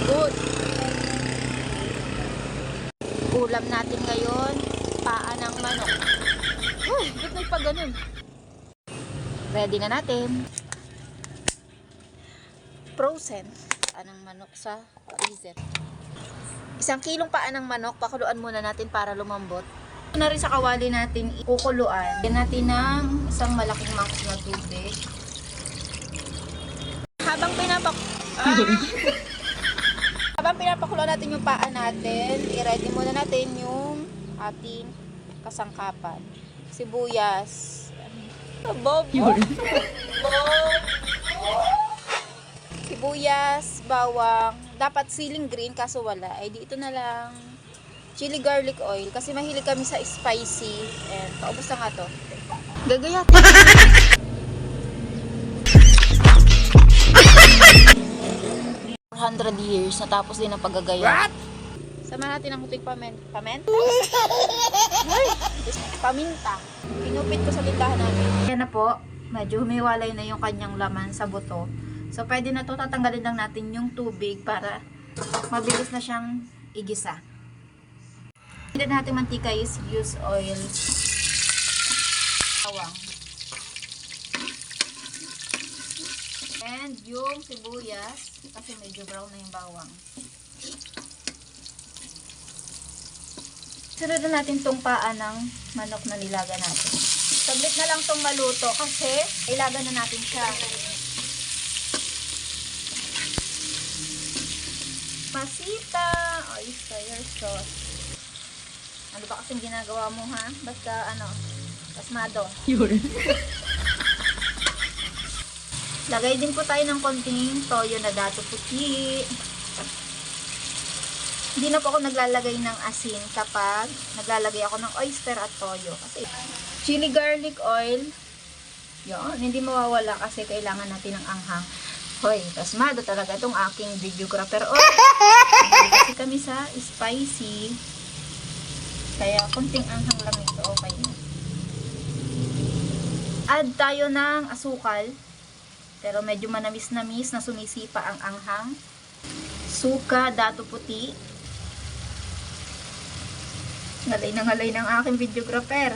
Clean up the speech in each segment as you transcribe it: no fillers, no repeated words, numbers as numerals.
Good. Ulam natin ngayon, paa ng manok. Uy, ba't may pa ganun? Ready na natin. Frozen. Paa ng manok sa freezer. 1 kilong paa ng manok, pakuluan muna natin para lumambot. Ito na rin sa kawali natin ikukuluan. Lagyan natin ng isang malaking mangkok na tubig. Habang pinapakuluan natin yung paa natin, i-ready muna natin yung ating kasangkapan. Sibuyas. Sibuyas, bawang. Dapat siling green kaso wala. Ay di ito na lang. Chili garlic oil kasi mahilig kami sa spicy. And paubos na nga to. Gagayatin. 400 years natapos din ang paggagaya. Sama natin ang kuting paminta. Paminta. Pinupit ko sa tindahan namin. Yan na po. Medyo humiwalay na yung kanyang laman sa buto. So pwede na to, tatanggalin lang natin yung tubig para mabilis na siyang igisa. Hindi natin mantika is use oil. Bawang. And yung sibuyas, kasi medyo brown na yung bawang. Sunod na natin tong paa ng manok na nilaga natin. Saglit na lang tong maluto kasi ilaga na natin siya. Masita, oyster sauce. Ano ba kasing ginagawa mo ha? Basta ano, pasmado. Lagay din po tayo ng konting toyo na dato puti. Hindi na po ako naglalagay ng asin kapag naglalagay ako ng oyster at toyo. Kasi chili garlic oil, yun, hindi mawawala kasi kailangan natin ng anghang. Hoy, pasmado talaga itong aking videographer. Oh, kasi kami sa spicy. Kaya konting anghang lang ito, okay na. Add tayo ng asukal. Pero medyo manamis-namis na sumisipa ang anghang. Suka, dato puti. Ngalay na ngalay ng aking videographer.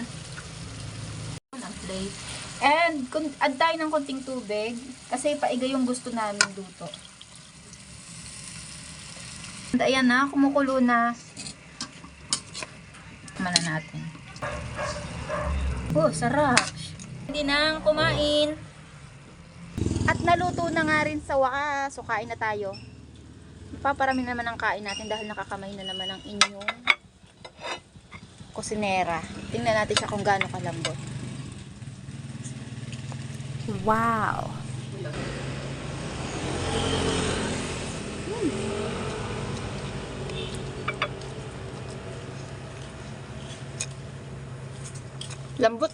And add tayo ng konting tubig kasi paiga yung gusto namin luto. And ayan na, kumukulo na. Mala natin. Oh, sarap. Hindi nang kumain. At naluto na nga rin sa wakas. So kain na tayo. Paparami naman ang kain natin dahil nakakamay na naman ang inyong kusinera. Tingnan natin siya kung gaano kalambot. Wow! Lambot.